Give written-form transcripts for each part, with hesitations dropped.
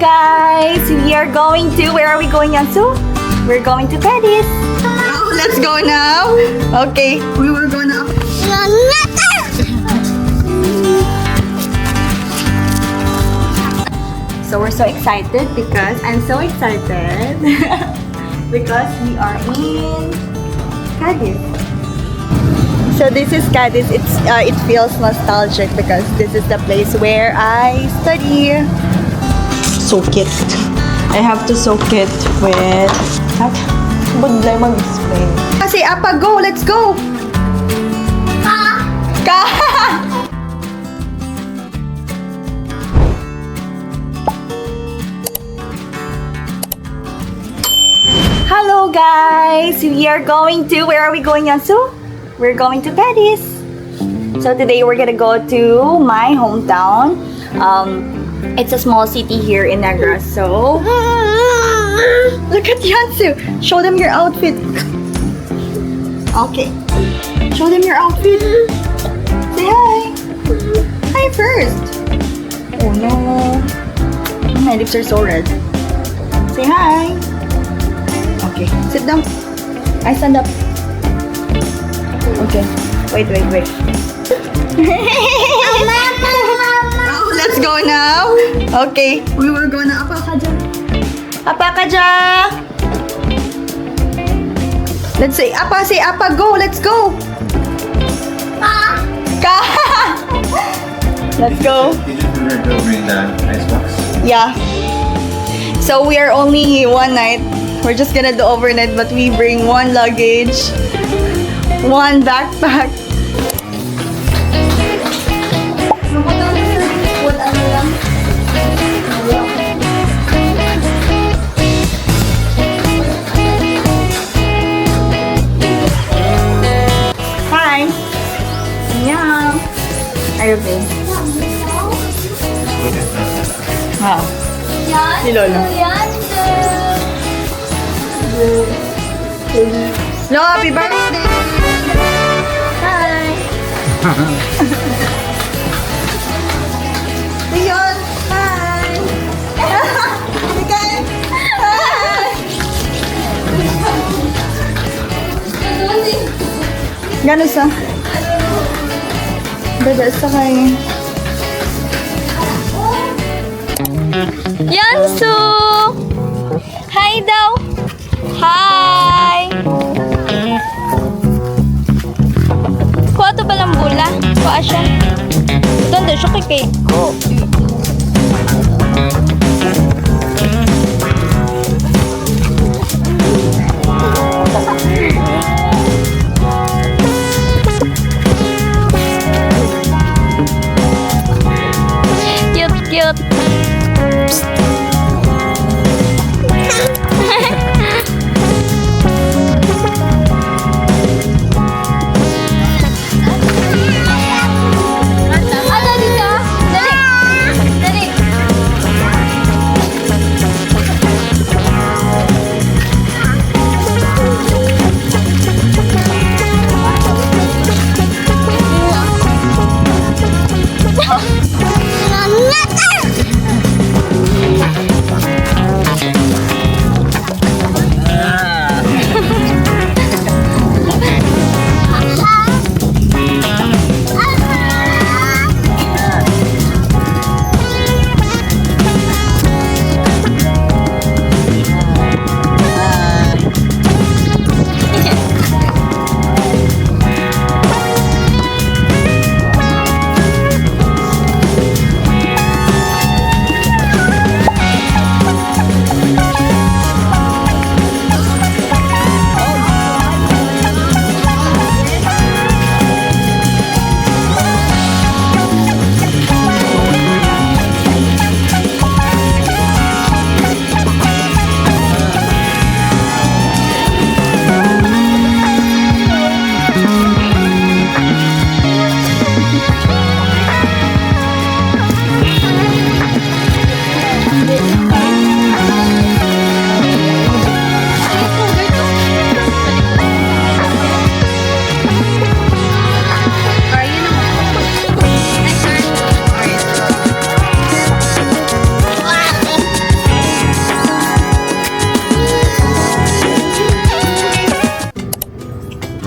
guys! We are going to... Where are we going, Yansu? We're going to Cadiz. Oh, let's go now. Okay, we were gonna... So we're so excited because... I'm so excited because we are in Cadiz. So this is Cadiz. It feels nostalgic because this is the place where I study. Soak it. I have to soak it with... Would like mag-explain. Kasi apa, go! Let's go! Ka! Hello guys! We are going to... Where are we going, Yansu? We're going to Cadiz. So today we're gonna go to my hometown. It's a small city here in Negros. So look at Yansu. Show them your outfit. Okay. Show them your outfit. Say hi. Hi first. Oh no. My lips are so red. Say hi. Okay. Sit down. I stand up. Okay. Wait. Oh, let's go now. Okay, we were gonna... Apa ka dyan? Apa ka dyan? Let's say apa, go, let's go. Ka! Let's go. Did you remember to bring the icebox? Yeah. So we are only one night. We're just gonna do overnight, but we bring one luggage, one backpack. Hi. Yeah. Are you okay? Wow. Si Lolo. No, happy birthday! Hi! Leon! Hi! Miguel! Hi! Gano'n sa? Dada sa kayo. Yansu! Hi daw! Hi! Kuha to palang bula. Kuha siya. Doon siya kay cake ko. Cute. Psst.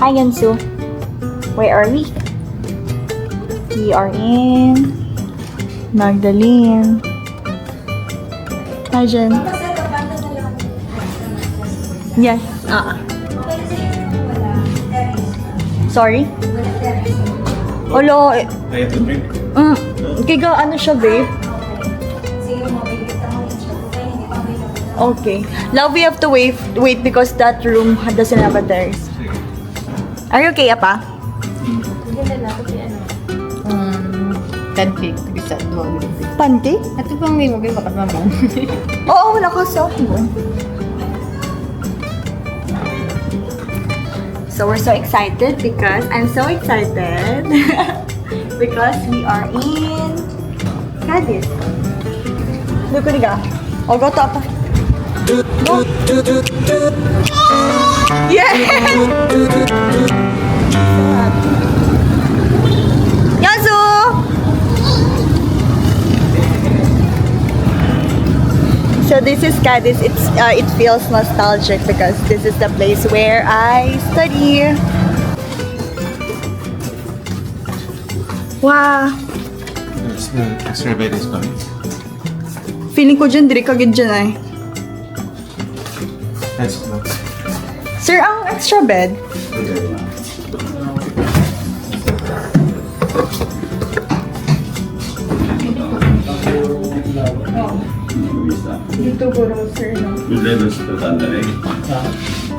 Hi, Yansu. Where are we? We are in Magdalene. Hi, Jen. Yes. Sorry? Olo, I have to drink. Kiga, ano siya, babe? Okay. Love, we have to wait because that room doesn't have a terrace. Are you okay, Apa? Pancake. Bisa doang. Pancake? Ito bang may mabay bakit naman? Oo, wala ka sa akin. So we're so excited because I'm so excited because we are in Cadiz. Look at it. I'll go to Apa. Go. Yes! Yasu! So this is Cadiz. It feels nostalgic because this is the place where I study. Wow. The extra bed is coming. Feeling ko dyan, diri kagid dyan ay. That's close. Sir, ang extra bed? Dito ko raw, sir. Lulelos ito tanda eh.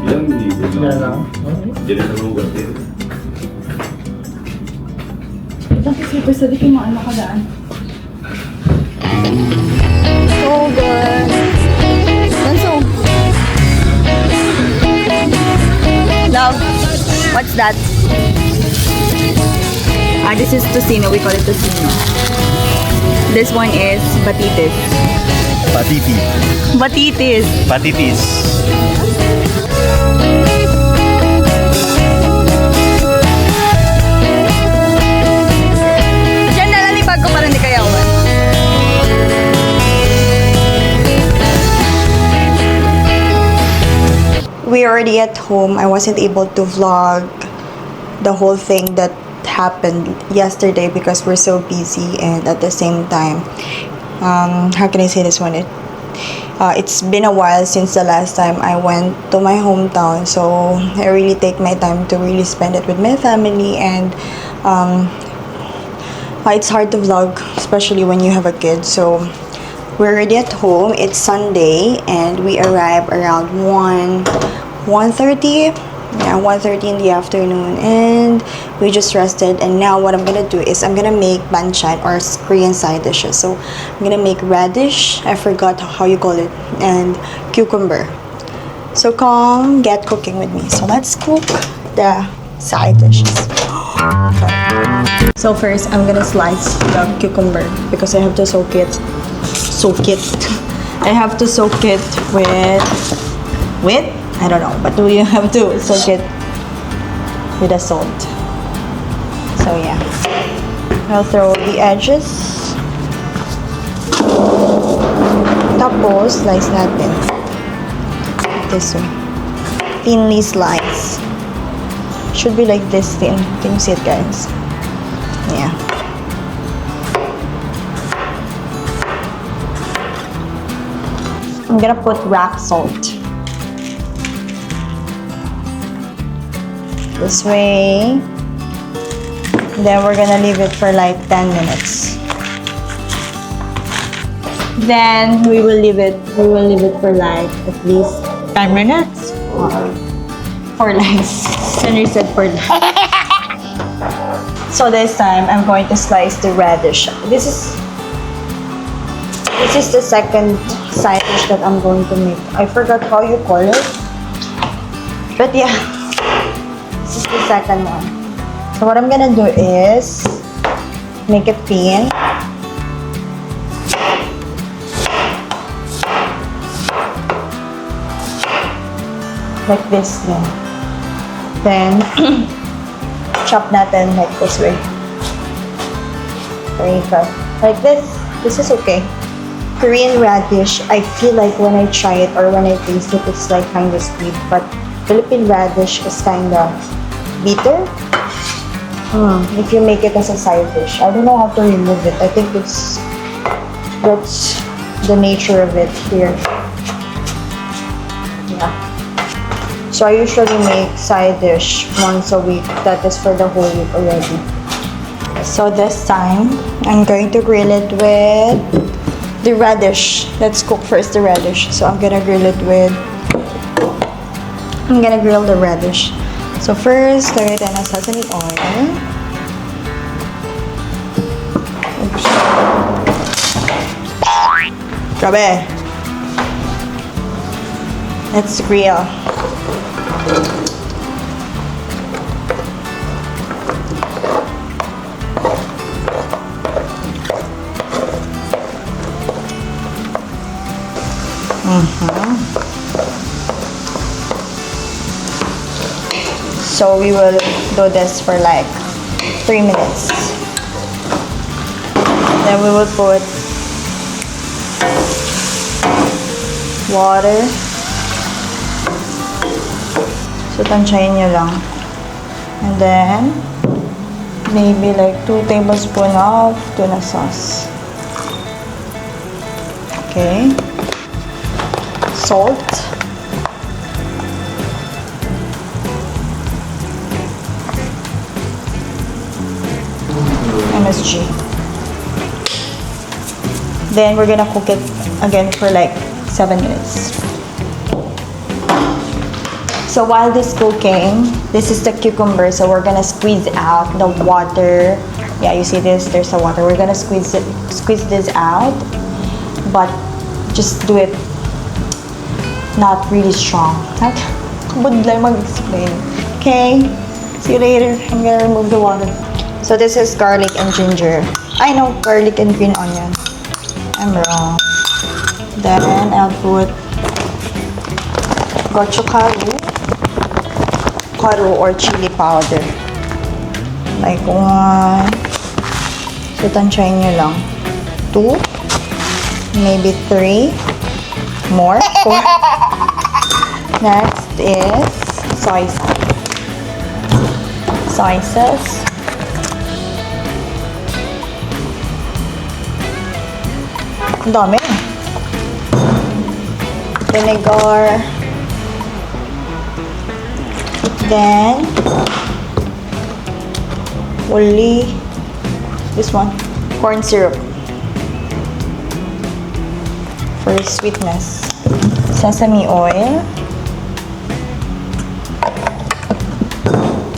Yan, hindi lang. Hindi na naman gatin. Tapos ito, sa di ko maano ka daan. So good. So, love, what's that? This is tocino. We call it tocino. This one is batitis. Patiti. Batitis. Patitis. Diyan na lalipag ko para hindi kayawan. We're already at home. I wasn't able to vlog the whole thing that happened yesterday because we're so busy, and at the same time, how can I say this one? It's been a while since the last time I went to my hometown, so I really take my time to really spend it with my family, and it's hard to vlog, especially when you have a kid. So we're already at home. It's Sunday, and we arrive around 1:30. Yeah, 1:30 in the afternoon, and we just rested. And now what I'm gonna do is I'm gonna make banchan, or Korean side dishes. So I'm gonna make radish, I forgot how you call it, and cucumber. So come get cooking with me. So let's cook the side dishes. So first I'm gonna slice the cucumber because I have to soak it. I have to soak it with I don't know, but we have to soak it with a salt. So yeah, I'll throw the edges. Tapos, slice natin. This way. Thinly slice. Should be like this thin. Can you see it, guys? Yeah. I'm gonna put rock salt. This way. Then we're gonna leave it for like 10 minutes. Then we will leave it for like at least 10 minutes. For like, Henry said for like. So this time I'm going to slice the radish. This is the second side dish that I'm going to make. I forgot how you call it. But yeah. This is the second one. So what I'm gonna do is make it thin. Like this thin. Then chop natin like this way. There you go. Like this. This is okay. Korean radish, I feel like when I try it or when I taste it, it's like kind of sweet. But Philippine radish is kind of bitter. If you make it as a side dish. I don't know how to remove it. I think that's the nature of it here. Yeah. So I usually make side dish once a week. That is for the whole week already. So this time, I'm going to grill it with the radish. Let's cook first the radish. So I'm gonna grill the radish. So first, lagay tayo ng sesame oil. Oops. Grabe. Let's grill. So we will do this for like 3 minutes. Then we will put water. So tansyahin nyo lang. And then maybe like 2 tablespoons of tuna sauce. Okay. Salt. MSG. Then we're gonna cook it again for like 7 minutes. So while this cooking, this is the cucumber. So we're gonna squeeze out the water. Yeah, you see this? There's the water. We're gonna squeeze this out, but just do it not really strong. Would like mag-explain. Okay. See you later. I'm gonna remove the water. So this is garlic and ginger. I know garlic and green onion. I'm wrong. Then I'll put gochugaru or chili powder. Like 1. So tansyahin nyo lang. 2. Maybe 3. More. 4. Next is soy sauce. Soy sauce. Ang dami. Vinegar. Then, only this one, corn syrup for sweetness. Sesame oil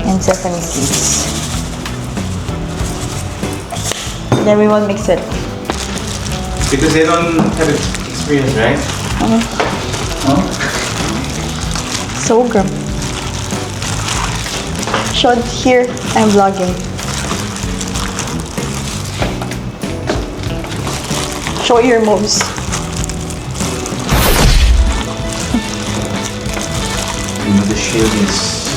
and sesame seeds. Then we will mix it. Because they don't have experience, right? So good. Show it here. I'm vlogging. Show your moves. The shield is...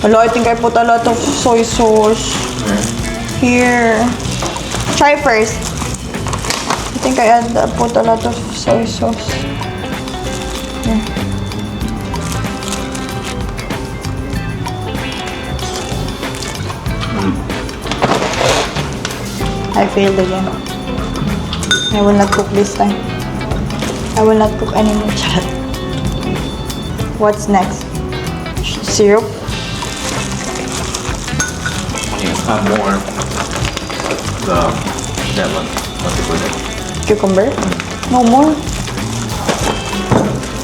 Hello, I think I put a lot of soy sauce. Right. Here. Try first. I think I put a lot of soy sauce. Here. I failed again. I will not cook this time. I will not cook anymore. What's next? Syrup? Yeah, more that one. What do you put it? Cucumber? No more.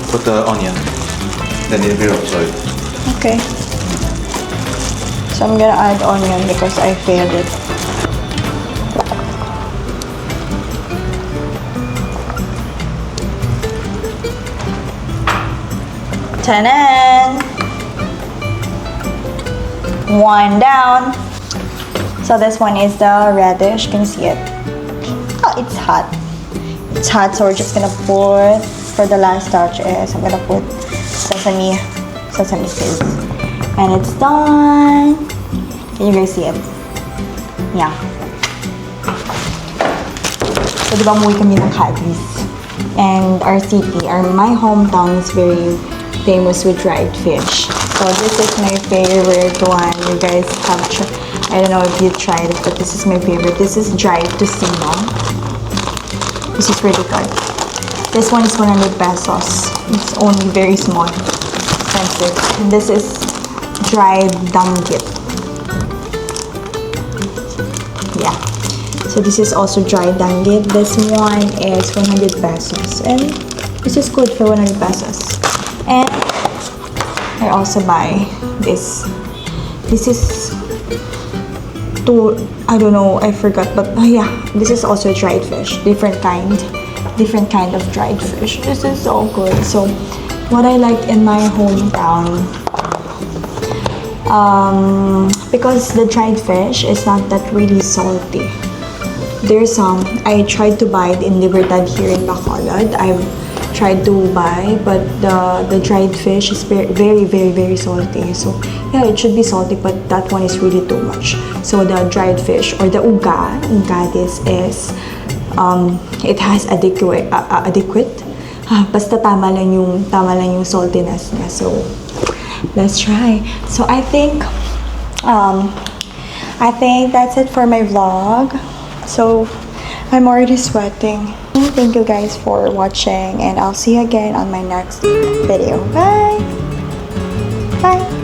Put the onion. Then it will absorb. Okay. So I'm gonna add onion because I failed it. Ta-da! 1 down. So this one is the radish. Can you see it? Oh, it's hot. It's hot, so we're just gonna put, for the last touch is, I'm gonna put sesame seeds. And it's done. Can you guys see it? Yeah. So diba umuwi kami ng Cadiz. And our city, my hometown is very famous with dried fish. So this is my favorite one. You guys have I don't know if you tried it, but this is my favorite. This is dried tocino. This is really good. This one is 100 pesos. It's only very small, expensive. And this is dried danggit. Yeah. So this is also dried danggit. This one is 100 pesos. And this is good for 100 pesos. And I also buy this. This is I don't know, I forgot, but yeah, this is also dried fish. Different kind of dried fish. This is so good. So what I like in my hometown, because the dried fish is not that really salty. There's some, I tried to buy it in Libertad here in Bacolod. I've tried to buy, but the dried fish is very salty. So yeah, it should be salty, but that one is really too much. So the dried fish or the uga in Cadiz is it has adequate basta tama lang yung saltiness niya. So let's try. So I think that's it for my vlog. So I'm already sweating. Thank you guys for watching, and I'll see you again on my next video. Bye! Bye!